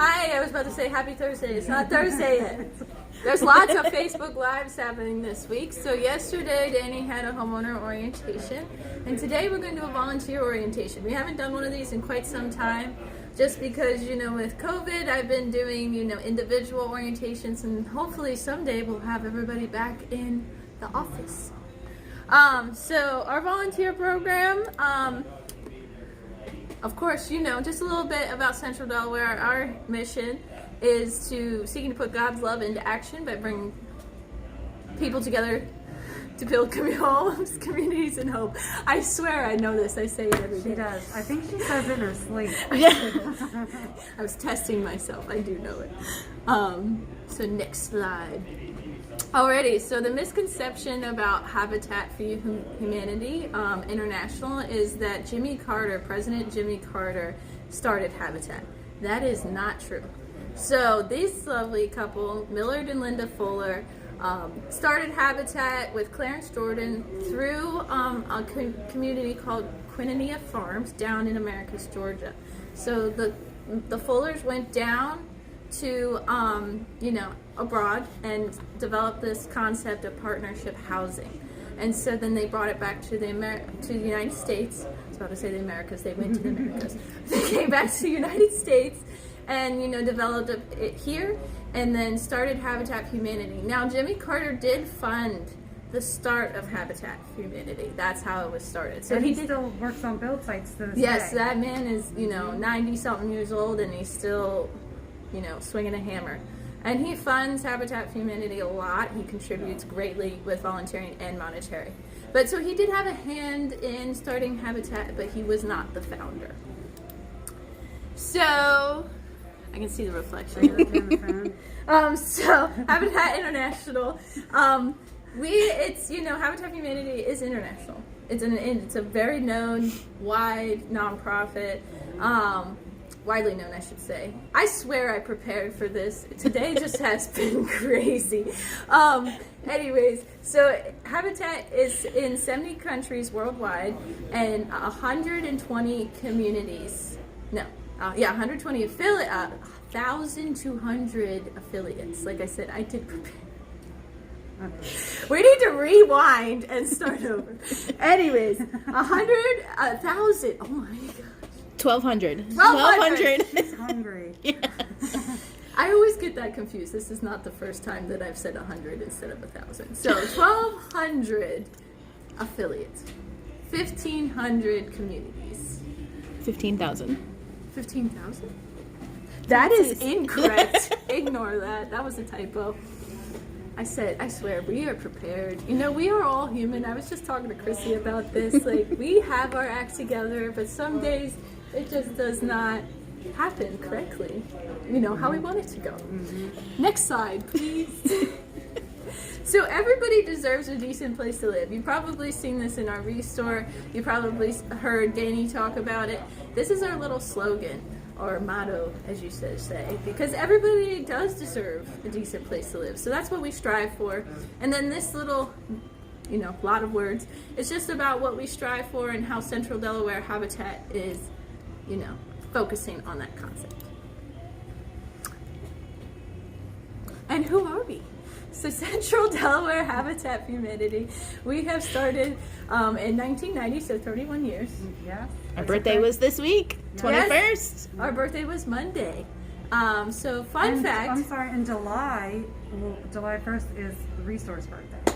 Hi, I was about to say happy Thursday. It's not Thursday yet. There's lots of Facebook Lives happening this week. So yesterday, Danny had a homeowner orientation, and today we're going to do a volunteer orientation. We haven't done one of these in quite some time, just because, with COVID, I've been doing, individual orientations, and hopefully someday we'll have everybody back in the office. So our volunteer program, of course, just a little bit about Central Delaware. Our mission is seeking to put God's love into action by bringing people together to build homes, communities, and hope. I swear I know this. I say it every day. She does. I think she says it in her sleep. Yeah. I was testing myself. I do know it. So next slide. Alrighty, so the misconception about Habitat for Humanity International is that President Jimmy Carter, started Habitat. That is not true. So this lovely couple, Millard and Linda Fuller, started Habitat with Clarence Jordan through a community called Quinania Farms down in Americus, Georgia. So the Fullers went down to abroad and developed this concept of partnership housing, and so then they brought it back to the United States. I was about to say the Americas. They went to the Americas. They came back to the United States and developed it here, and then started Habitat for Humanity. Now Jimmy Carter did fund the start of Habitat for Humanity. That's how it was started. So and he still works on build sites to this yes, day. that man is 90-something years old, and he's still swinging a hammer. And he funds Habitat for Humanity a lot. He contributes greatly with volunteering and monetary. But so he did have a hand in starting Habitat, but he was not the founder. So I can see the reflection. So Habitat International, Habitat for Humanity is international. It's a very known, wide nonprofit. Widely known, I should say. I swear I prepared for this. Today just has been crazy. Anyways, so Habitat is in 70 countries worldwide and 120 communities. 120 1,200 affiliates. Like I said, I did prepare. We need to rewind and start over. Anyways, 1,000. Oh my God. 1,200. 1,200. She's hungry. Yeah. I always get that confused. This is not the first time that I've said 100 instead of 1,000. So 1,200 affiliates, 1,500 communities. 15,000. 15,000? That is incorrect. Ignore that. That was a typo. I swear, we are prepared. We are all human. I was just talking to Chrissy about this. We have our act together, but some days it just does not happen correctly. How we want it to go. Mm-hmm. Next slide, please. So everybody deserves a decent place to live. You've probably seen this in our ReStore. You probably heard Danny talk about it. This is our little slogan, or motto, as you say, because everybody does deserve a decent place to live. So that's what we strive for. And then this little, lot of words, it's just about what we strive for and how Central Delaware Habitat is, focusing on that concept. And who are we? So Central Delaware Habitat for Humanity, we have started in 1990, so 31 years. Yeah. Our birthday was this week, 21st. Yes, our birthday was Monday. So fun fact. I'm sorry, in July 1st is ReStore's birthday.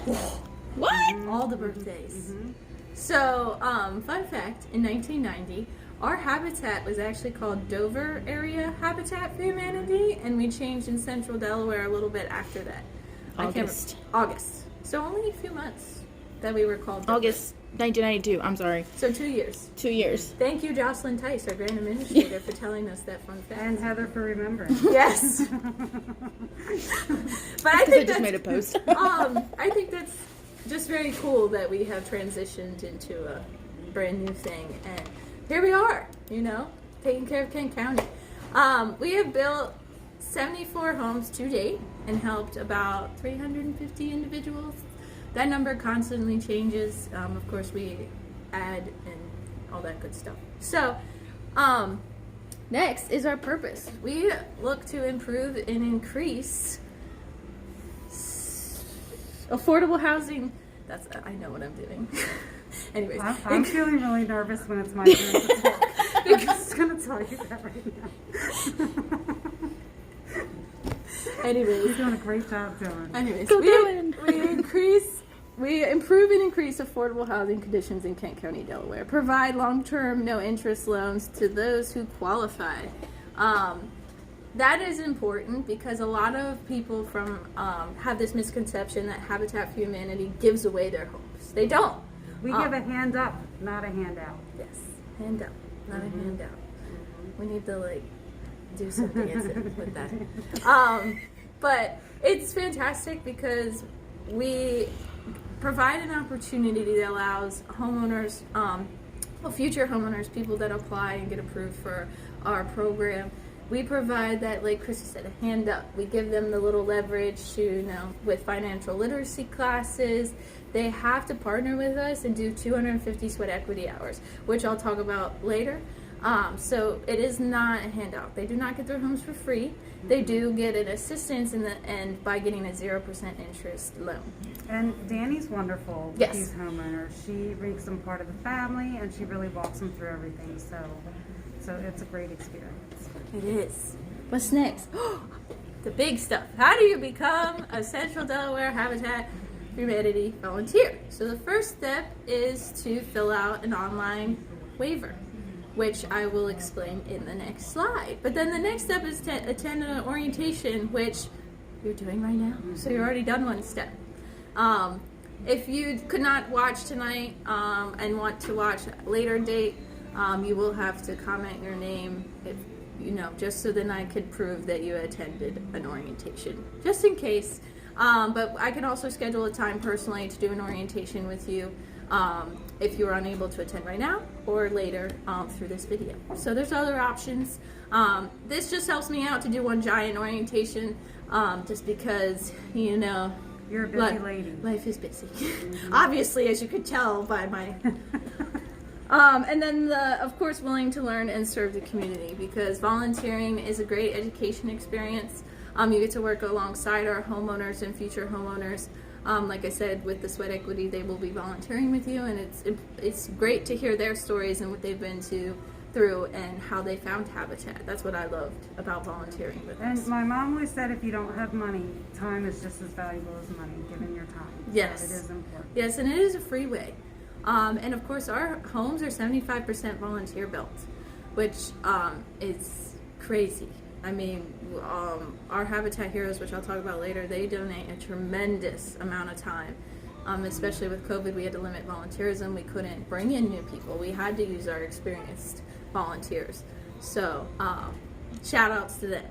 What? Mm-hmm. All the birthdays. Mm-hmm. So fun fact, in 1990, our habitat was actually called Dover Area Habitat for Humanity, and we changed in Central Delaware a little bit after that. August. So only a few months that we were called Dover. August 1992. I'm sorry. So 2 years. 2 years. Thank you, Jocelyn Tice, our grand administrator, for telling us that fun fact. And Heather for remembering. Yes. But I think just made a post. I think that's just very cool that we have transitioned into a brand new thing, and here we are, taking care of Kent County. We have built 74 homes to date and helped about 350 individuals. That number constantly changes. Of course, we add and all that good stuff. So Next is our purpose. We look to improve and increase affordable housing. I know what I'm doing. Anyways, I'm feeling really nervous when it's my turn to talk. I'm just going to tell you that right now. Anyways, You're doing a great job, Dylan. anyways, Go we Dylan. we improve and increase affordable housing conditions in Kent County, Delaware. Provide long-term, no-interest loans to those who qualify. That is important because a lot of people have this misconception that Habitat for Humanity gives away their homes. They don't. We give a hand up, not a handout. Yes, hand up, not a handout. We need to do some dancing with that. But it's fantastic because we provide an opportunity that allows homeowners, future homeowners, people that apply and get approved for our program. We provide that, like Chrissy said, a hand up. We give them the little leverage to, with financial literacy classes. They have to partner with us and do 250 sweat equity hours, which I'll talk about later. So it is not a handout. They do not get their homes for free. They do get an assistance in the end by getting a 0% interest loan. And Danny's wonderful with Yes. these homeowners. She makes them part of the family, and she really walks them through everything. So it's a great experience. It is. What's next? The big stuff. How do you become a Central Delaware Habitat for Humanity volunteer? So the first step is to fill out an online waiver, which I will explain in the next slide. But then the next step is to attend an orientation, which you're doing right now. So you've already done one step. If you could not watch tonight and want to watch a later date, you will have to comment your name, just so then I could prove that you attended an orientation, just in case. But I can also schedule a time personally to do an orientation with you if you're unable to attend right now or later through this video. So there's other options. This just helps me out to do one giant orientation just because, You're a busy lady. life is busy. Obviously, as you could tell by my... and then, of course, willing to learn and serve the community, because volunteering is a great education experience. You get to work alongside our homeowners and future homeowners. Like I said, with the Sweat Equity, they will be volunteering with you, and it's great to hear their stories and what they've been through and how they found Habitat. That's what I loved about volunteering with us. And my mom always said, if you don't have money, time is just as valuable as money, given your time. Yes. So it is important. Yes, and it is a free way. And of course, our homes are 75% volunteer built, which is crazy. I mean, our Habitat Heroes, which I'll talk about later, they donate a tremendous amount of time. Especially with COVID, we had to limit volunteerism. We couldn't bring in new people. We had to use our experienced volunteers. So, shout outs to them.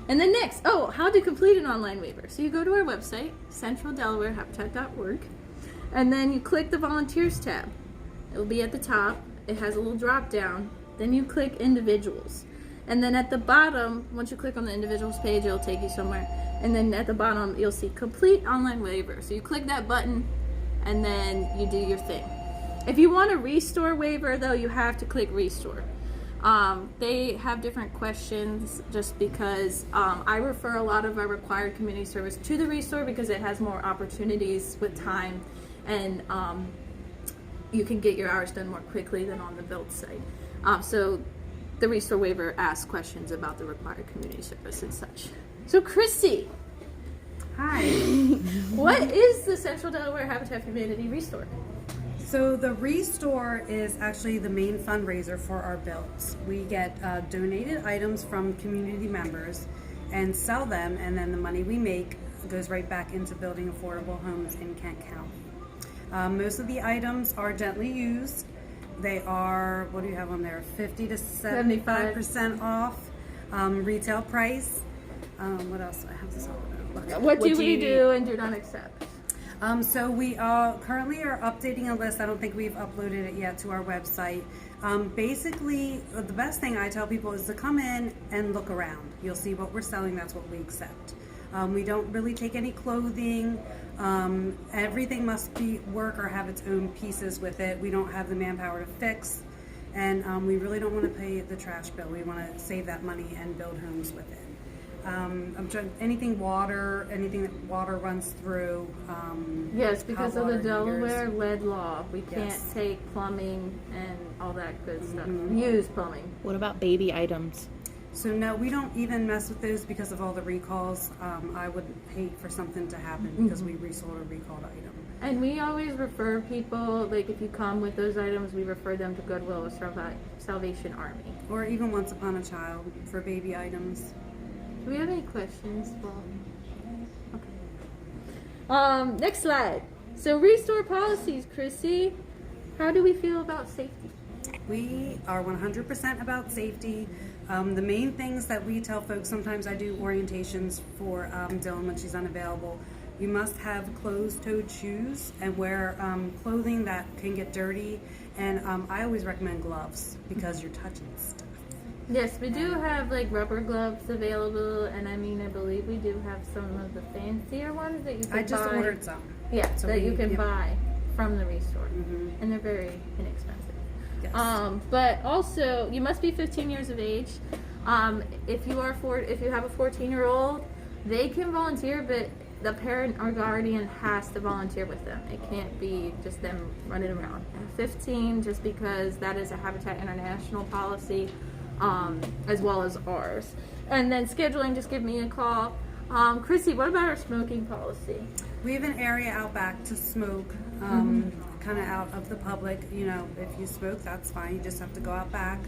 And then next, how to complete an online waiver. So you go to our website, centraldelawarehabitat.org. And then you click the volunteers tab. It'll be at the top. It has a little drop down. Then you click individuals. And then at the bottom, once you click on the individuals page, it'll take you somewhere. And then at the bottom, you'll see complete online waiver. So you click that button and then you do your thing. If you want a restore waiver though, you have to click restore. They have different questions just because I refer a lot of our required community service to the restore because it has more opportunities with time, and you can get your hours done more quickly than on the build site. So the restore waiver asks questions about the required community service and such. So Christy, Hi. what is the Central Delaware Habitat for Humanity Restore? So the Restore is actually the main fundraiser for our builds. We get donated items from community members and sell them, and then the money we make goes right back into building affordable homes in Kent County. Most of the items are gently used. They are, what do you have on there, 50 to 75% off retail price. What else? I have this all down. What do we do and do not accept? So we currently are updating a list. I don't think we've uploaded it yet to our website. Basically, the best thing I tell people is to come in and look around. You'll see what we're selling. That's what we accept. We don't really take any clothing. Everything must work or have its own pieces with it. We don't have the manpower to fix. And we really don't want to pay the trash bill. We want to save that money and build homes with it. I'm trying anything that water runs through. Yes, because hot of the water Delaware heaters. lead law, we can't Yes. take plumbing and all that good stuff. Use plumbing. What about baby items? So no, we don't even mess with those because of all the recalls. I would hate for something to happen because we resold a recalled item. And we always refer people, like if you come with those items, we refer them to Goodwill or Salvation Army. Or even Once Upon a Child for baby items. Do we have any questions? Well, okay. Next slide. So restore policies, Chrissy. How do we feel about safety? We are 100% about safety. The main things that we tell folks, sometimes I do orientations for Dylan when she's unavailable. You must have closed-toed shoes and wear clothing that can get dirty. And I always recommend gloves because you're touching stuff. Yes, we do have like rubber gloves available, and I believe we do have some of the fancier ones that you can buy. I just ordered some. Yeah, So that you can yep. buy from the restore, and they're very inexpensive. Yes. But also, you must be 15 years of age. If you have a 14-year-old, they can volunteer, but the parent or guardian has to volunteer with them. It can't be just them running around. And 15, just because that is a Habitat International policy, as well as ours. And then scheduling, just give me a call. Chrissy, what about our smoking policy? We have an area out back to smoke, kind of out of the public. You know, if you smoke, that's fine. You just have to go out back.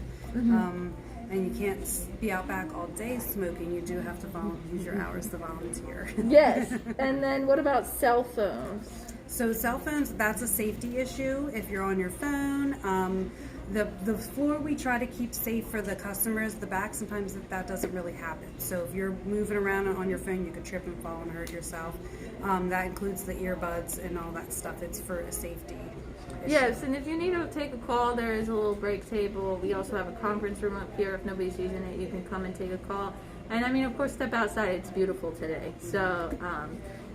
And you can't be out back all day smoking. You do have to use your hours to volunteer. Yes. And then what about cell phones? So cell phones, that's a safety issue. If you're on your phone, the floor we try to keep safe for the customers. The back, sometimes that doesn't really happen. So if you're moving around on your phone, you could trip and fall and hurt yourself. That includes the earbuds and all that stuff. It's for a safety issue. Yes, and if you need to take a call, there is a little break table. We also have a conference room up here. If nobody's using it, you can come and take a call. And of course, step outside. It's beautiful today. So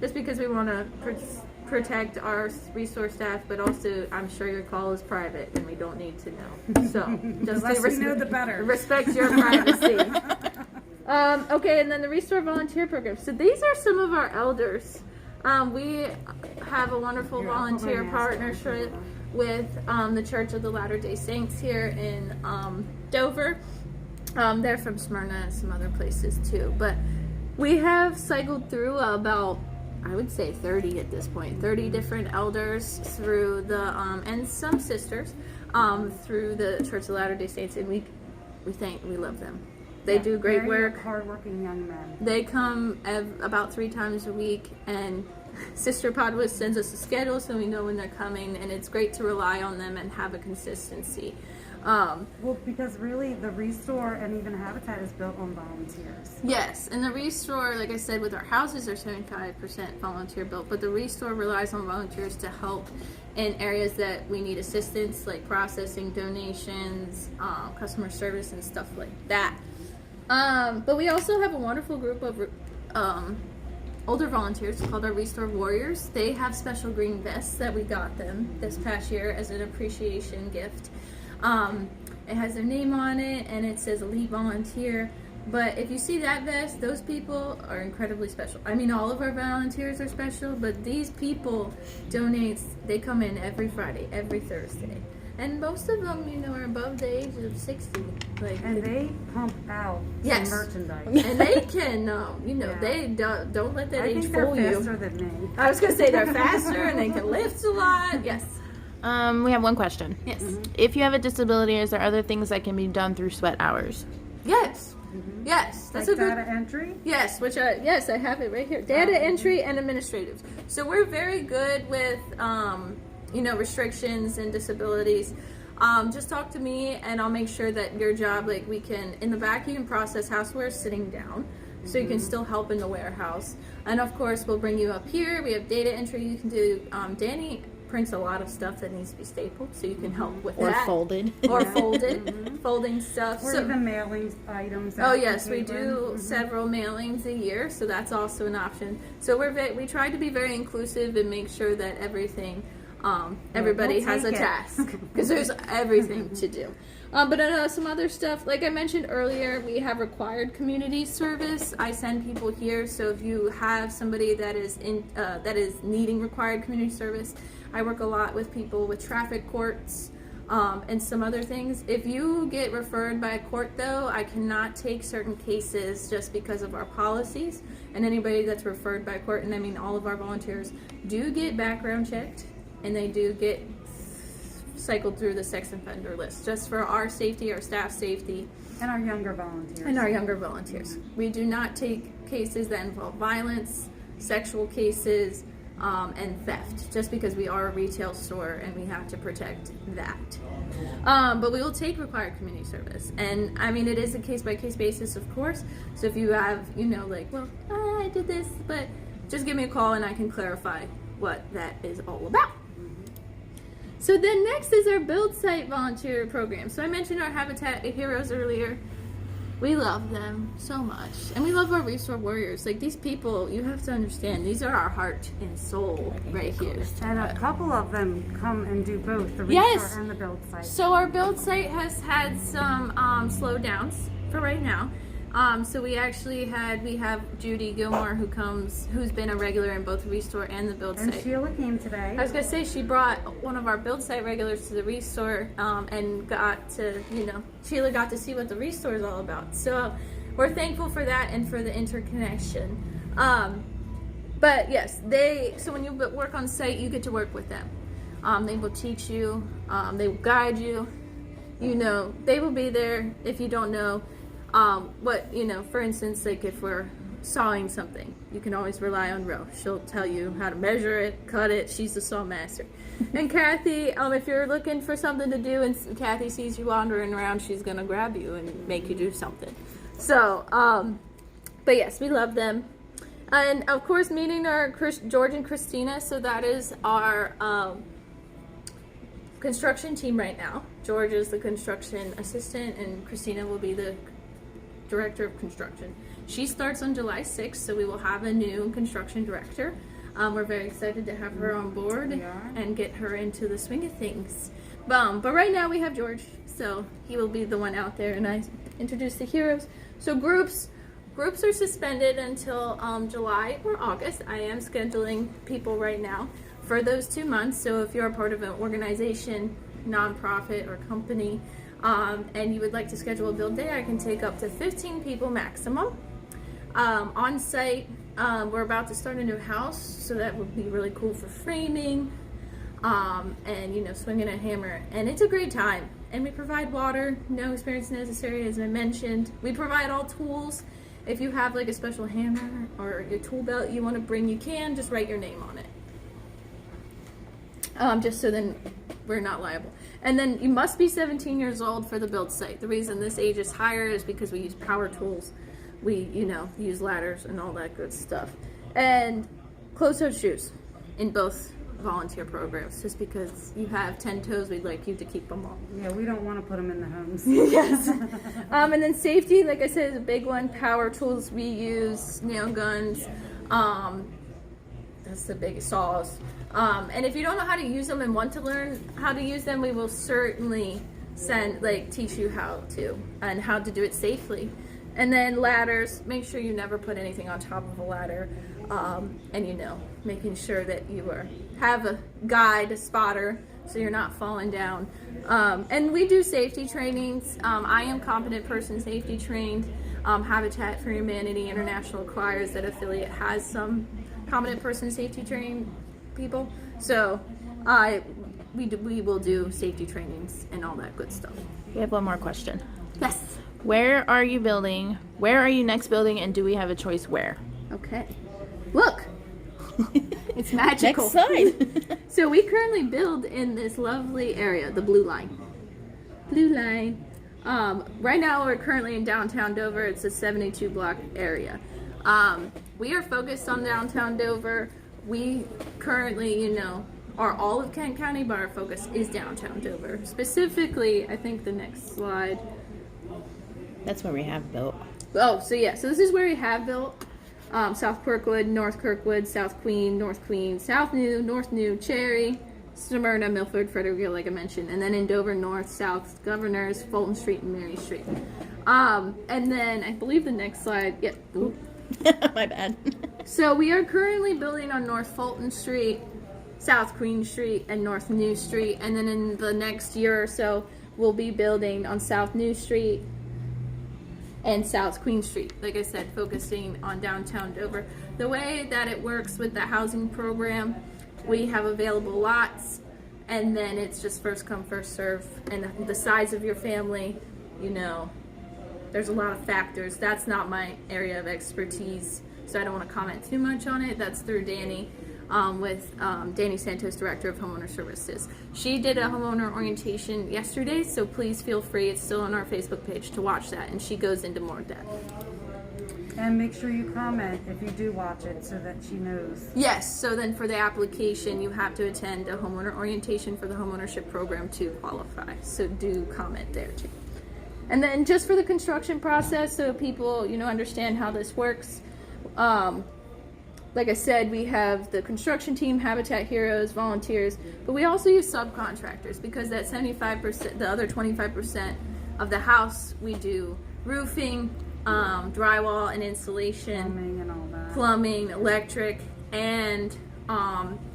just because we want to protect our resource staff, but also I'm sure your call is private and we don't need to know. So just The less we know, the better. Respect your privacy. Okay, and then the Restore Volunteer Program. So these are some of our elders. We have a wonderful Here, I'll put my volunteer mask partnership with the Church of the Latter-day Saints here in Dover. They're from Smyrna and some other places too. But we have cycled through about, I would say 30 at this point, 30 different elders through the, and some sisters, through the Church of the Latter-day Saints, and we love them. They do great Very work. hardworking young men. They come about 3 times a week, and Sister Podwis sends us a schedule so we know when they're coming, and it's great to rely on them and have a consistency. Well, because really the Restore and even Habitat is built on volunteers. Yes, and the Restore, like I said, with our houses are 75% volunteer built, but the Restore relies on volunteers to help in areas that we need assistance, like processing, donations, customer service, and stuff like that. But we also have a wonderful group of older volunteers called our Restore Warriors. They have special green vests that we got them this past year as an appreciation gift. It has their name on it and it says Elite Volunteer. But if you see that vest, those people are incredibly special. All of our volunteers are special, but these people donate. They come in every Friday, every Thursday. And most of them, are above the age of 60. And they pump out Yes. some merchandise. And they can, Yeah. they don't let that I age think they're fool you. faster than me. I was going to say they're faster and they can lift a lot. Yes. We have one question. Yes. If you have a disability, is there other things that can be done through sweat hours? Yes. Yes. That's Like a good. data entry? Yes, I have it right here. Data entry and administrative. So we're very good with, restrictions and disabilities. Just talk to me and I'll make sure that your job, we can, in the back you can process housewares sitting down. So you can still help in the warehouse. And of course, we'll bring you up here. We have data entry you can do. Danny prints a lot of stuff that needs to be stapled, so you can help with Or that. folded. Or folded. Folding stuff. Or even mailing items. Oh out yes, to we people. do several mailings a year, so that's also an option. So we try to be very inclusive and make sure that everything Everybody we'll has a take it. task because there's everything to do. But some other stuff, like I mentioned earlier, we have required community service. I send people here, so if you have somebody that is needing required community service, I work a lot with people with traffic courts and some other things. If you get referred by a court, though, I cannot take certain cases just because of our policies. And anybody that's referred by court, and I mean all of our volunteers, do get background checked, and they do get cycled through the sex offender list, just for our safety, our staff safety. And our younger volunteers. And our younger volunteers. We do not take cases that involve violence, sexual cases, and theft, just because we are a retail store and we have to protect that. But we will take required community service. And I mean, it is a case-by-case basis, of course. So if you have, I did this, but just give me a call and I can clarify what that is all about. So then next is our Build Site volunteer program. So I mentioned our Habitat Heroes earlier. We love them so much. And we love our Restore Warriors. Like, these people, you have to understand, these are our heart and soul right here. And a couple of them come and do both the Restore and the Build Site. So our Build Site has had some slowdowns for right now. So we have Judy Gilmore who's been a regular in both Restore and the Build Site. And Sheila came today. I was gonna say she brought one of our Build Site regulars to the Restore, and Sheila got to see what the Restore is all about. So we're thankful for that and for the interconnection. But yes, so when you work on site, you get to work with them. They will teach you, they will guide you. They will be there if you don't know. For instance, like if we're sawing something, you can always rely on Ro. She'll tell you how to measure it, cut it. She's the saw master. And Kathy, if you're looking for something to do and Kathy sees you wandering around, she's gonna grab you and make you do something. So, but yes, we love them. And of course, meeting our George and Christina. So that is our construction team right now. George is the construction assistant, and Christina will be the director of construction. She starts on July 6th, so we will have a new construction director. We're very excited to have her on board and get her into the swing of things. But right now we have George, so he will be the one out there, and I introduce the heroes. So groups are suspended until July or August. I am scheduling people right now for those 2 months. So if you're a part of an organization, nonprofit, or company, and you would like to schedule a build day, I can take up to 15 people maximum. On site, we're about to start a new house, so that would be really cool for framing, and swinging a hammer. And it's a great time. And we provide water, no experience necessary, as I mentioned. We provide all tools. If you have like a special hammer or your tool belt you want to bring, you can just write your name on it. Just so then we're not liable. And then you must be 17 years old for the Build Site. The reason this age is higher is because we use power tools. We, use ladders and all that good stuff. And closed-toed shoes in both volunteer programs. Just because you have 10 toes, we'd like you to keep them all. Yeah, we don't want to put them in the homes. Yes. And then safety, like I said, is a big one. Power tools we use, nail guns. That's the biggest, saws. And if you don't know how to use them and want to learn how to use them, we will certainly teach you how to and how to do it safely. And then ladders, make sure you never put anything on top of a ladder. And making sure that you have a guide, a spotter, so you're not falling down. And we do safety trainings. I am competent person safety trained. Habitat for Humanity International requires that affiliate has some competent person safety trained people. So we will do safety trainings and all that good stuff. We have one more question. Yes. Where are you building? Where are you next building? And do we have a choice where? Okay. Look. It's magical. Next slide. So we currently build in this lovely area, the Blue Line. Blue Line. Right now we're currently in downtown Dover. It's a 72 block area. We are focused on downtown Dover. We currently, are all of Kent County, but our focus is downtown Dover. Specifically, I think the next slide. That's where we have built. Oh, so this is where we have built. South Kirkwood, North Kirkwood, South Queen, North Queen, South New, North New, Cherry, Smyrna, Milford, Frederickville, like I mentioned, and then in Dover, North, South, Governors, Fulton Street, and Mary Street. And then I believe the next slide, yep. My bad. So we are currently building on North Fulton Street, South Queen Street, and North New Street. And then in the next year or so, we'll be building on South New Street and South Queen Street. Like I said, focusing on downtown Dover. The way that it works with the housing program, we have available lots, and then it's just first come, first serve. And the size of your family, you know, there's a lot of factors. That's not my area of expertise, so I don't want to comment too much on it. That's through Danny, with Danny Santos, Director of Homeowner Services. She did a homeowner orientation yesterday, so please feel free. It's still on our Facebook page to watch that, and she goes into more depth. And make sure you comment if you do watch it so that she knows. Yes, so then for the application, you have to attend a homeowner orientation for the homeownership program to qualify. So do comment there too. And then just for the construction process, so people, you know, understand how this works. Like I said, we have the construction team, Habitat Heroes, volunteers, but we also use subcontractors because that 75%, the other 25% of the house, we do roofing, drywall and insulation, Plumbing and all that. plumbing, electric, and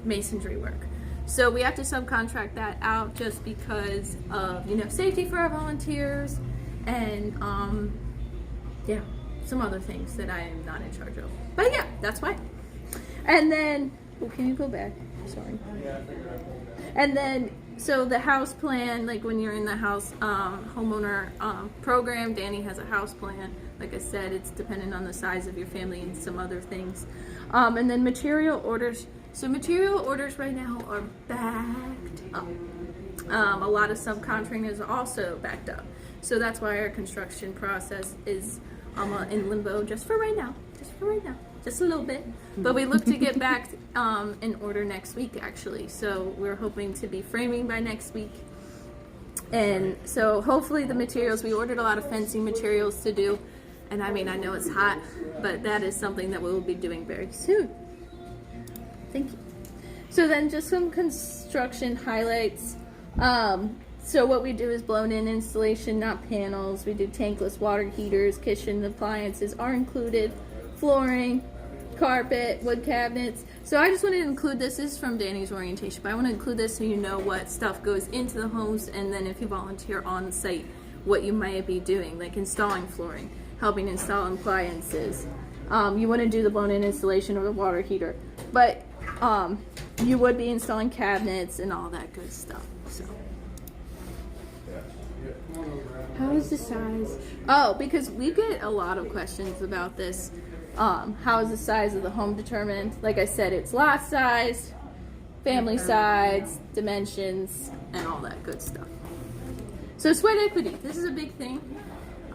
masonry work. So we have to subcontract that out just because of, you know, safety for our volunteers and yeah, some other things that I am not in charge of. But yeah, that's why. And then, oh, can you go back? Sorry. And then, so the house plan, like when you're in the house homeowner program, Danny has a house plan. Like I said, it's dependent on the size of your family and some other things. And then material orders. So material orders right now are backed up. A lot of subcontracting is also backed up. So that's why our construction process is in limbo just for right now. Just a little bit. But we look to get back in order next week, actually. So we're hoping to be framing by next week. And so hopefully the materials, we ordered a lot of fencing materials to do. And I mean, I know it's hot, but that is something that we will be doing very soon. Thank you. So then just some construction highlights. So what we do is blown-in installation, not panels. We do tankless water heaters, kitchen appliances are included, flooring, carpet, wood cabinets. So I just wanted to include this. This is from Danny's orientation, but I want to include this so you know what stuff goes into the homes, and then if you volunteer on site, what you might be doing, like installing flooring, helping install appliances. You want to do the blown-in installation of a water heater, but you would be installing cabinets and all that good stuff. So. How is the size? Oh, because we get a lot of questions about this. How is the size of the home determined? Like I said, it's lot size, family size, dimensions, and all that good stuff. So sweat equity, this is a big thing.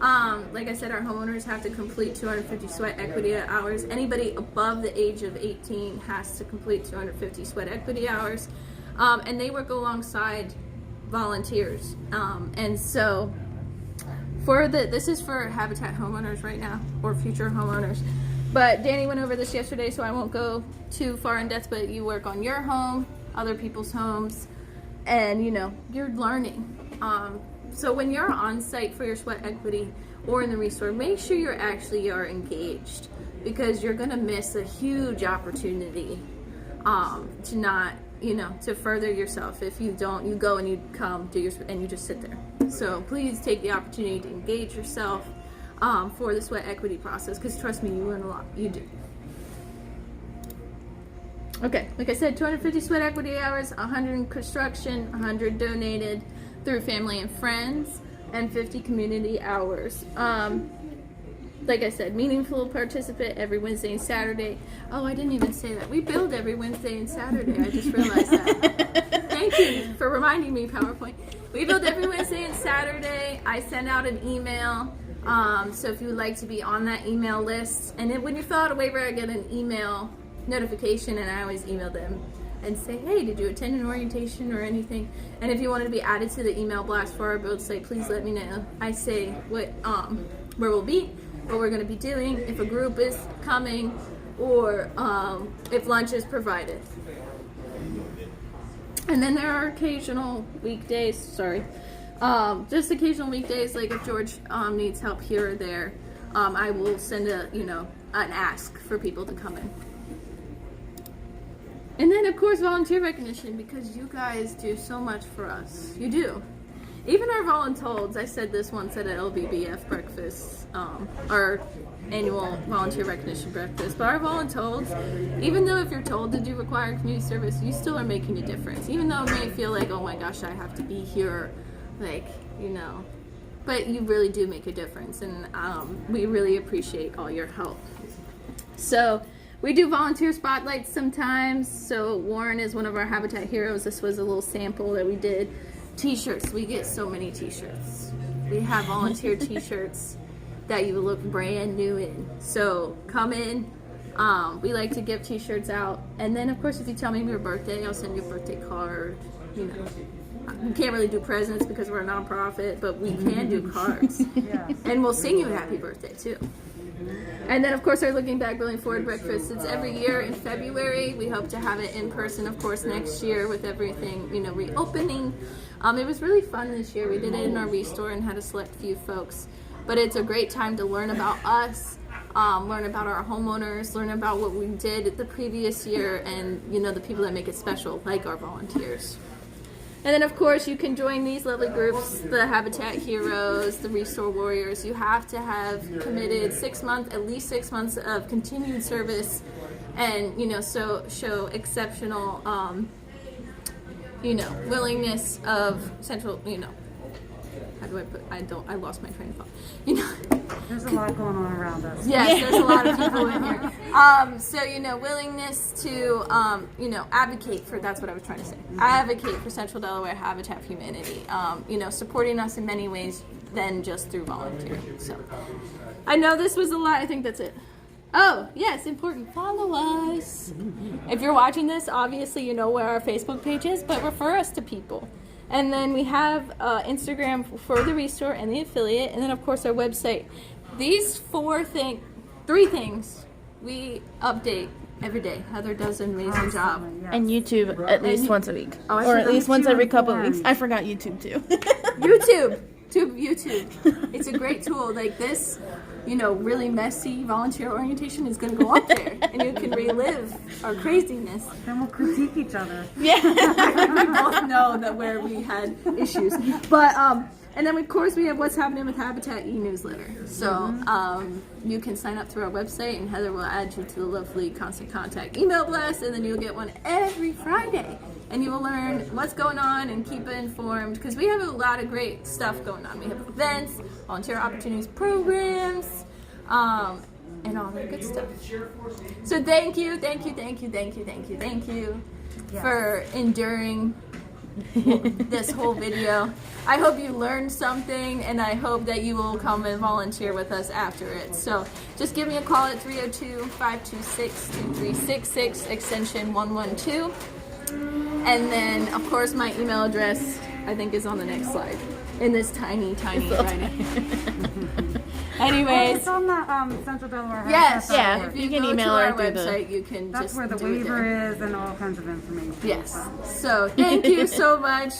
Like I said, our homeowners have to complete 250 sweat equity hours. Anybody above the age of 18 has to complete 250 sweat equity hours. And they work alongside volunteers. And so this is for Habitat homeowners right now, or future homeowners. But Danny went over this yesterday, so I won't go too far in depth, but you work on your home, other people's homes, and you know, you're learning. So when you're on site for your sweat equity or in the restore, make sure you actually are engaged, because you're gonna miss a huge opportunity to not, you know, to further yourself. If you don't, you go and you come and you just sit there. So please take the opportunity to engage yourself for the sweat equity process, because trust me, you learn a lot. You do. Okay, like I said, 250 sweat equity hours, 100 in construction, 100 donated through family and friends, and 50 community hours. Like I said, meaningful participant every Wednesday and Saturday. Oh, I didn't even say that. We build every Wednesday and Saturday. I just realized that. Thank you for reminding me, PowerPoint. We build every Wednesday and Saturday. I send out an email. So if you would like to be on that email list, and then when you fill out a waiver, I get an email notification, and I always email them and say, hey, did you attend an orientation or anything? And if you wanted to be added to the email blast for our build site, please let me know. I say where we'll be, what we're going to be doing, if a group is coming, or if lunch is provided. And then there are occasional weekdays, just occasional weekdays, like if George needs help here or there, I will send an ask for people to come in. And then, of course, volunteer recognition, because you guys do so much for us. You do. Even our voluntold, I said this once at an LBBF breakfast, our annual volunteer recognition breakfast, but our voluntold, even though if you're told to do required community service, you still are making a difference. Even though it may feel like, oh my gosh, I have to be here, but you really do make a difference, and we really appreciate all your help. So we do volunteer spotlights sometimes. So Warren is one of our Habitat heroes. This was a little sample that we did. T-shirts. We get so many T-shirts. We have volunteer T-shirts that you look brand new in. So come in. We like to give T-shirts out. And then, of course, if you tell me your birthday, I'll send you a birthday card. We can't really do presents because we're a nonprofit, but we can do cards. Yeah. And we'll sing you a happy birthday, too. And then, of course, our Looking Back, Building Forward breakfast. It's every year in February. We hope to have it in person, of course, next year with everything, reopening. It was really fun this year. We did it in our Restore and had a select few folks. But it's a great time to learn about us, learn about our homeowners, learn about what we did the previous year, and, the people that make it special, like our volunteers. And then, of course, you can join these lovely groups, the Habitat Heroes, the Restore Warriors. You have to have committed at least 6 months of continued service, and, show exceptional, willingness of central, how do I put, I lost my train of thought, There's a lot going on around us. Yes, there's a lot of people in here. Willingness to, advocate for, that's what I was trying to say. Advocate for Central Delaware Habitat for Humanity. Supporting us in many ways than just through volunteering. So, I know this was a lot. I think that's it. Oh, yes, important. Follow us. If you're watching this, obviously you know where our Facebook page is, but refer us to people. And then we have Instagram for the Restore and the affiliate, and then of course our website. These three things we update every day. Heather does an amazing job. Yes. And YouTube at least once a week. Oh, I or at forgot least once every couple of YouTube. weeks. I forgot YouTube too. YouTube. It's a great tool. Like this, really messy volunteer orientation is going to go up there, and you can relive our craziness. Then we'll critique each other. Yeah, we both know that where we had issues, but and then of course we have What's Happening with Habitat e-newsletter. So you can sign up through our website, and Heather will add you to the lovely Constant Contact email blast, and then you'll get one every Friday. And you will learn what's going on and keep it informed, because we have a lot of great stuff going on. We have events, volunteer opportunities programs, and all that good stuff. So thank you for enduring this whole video. I hope you learned something, and I hope that you will come and volunteer with us after it. So just give me a call at 302-526-2366, extension 112. And then, of course, my email address, I think, is on the next slide. In this tiny writing. Anyways. It's on the Central Delaware. Yes. Yeah. If You you can go email to her our through website, you can That's just where the do it there. waiver is and all kinds of information. Yes. So thank you so much.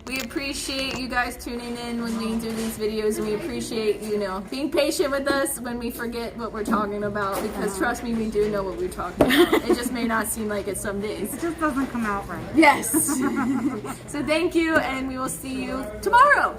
We appreciate you guys tuning in when we do these videos, and we appreciate, being patient with us when we forget what we're talking about, because trust me, we do know what we're talking about. It just may not seem like it some days. It just doesn't come out right. Yes. So thank you, and we will see you tomorrow.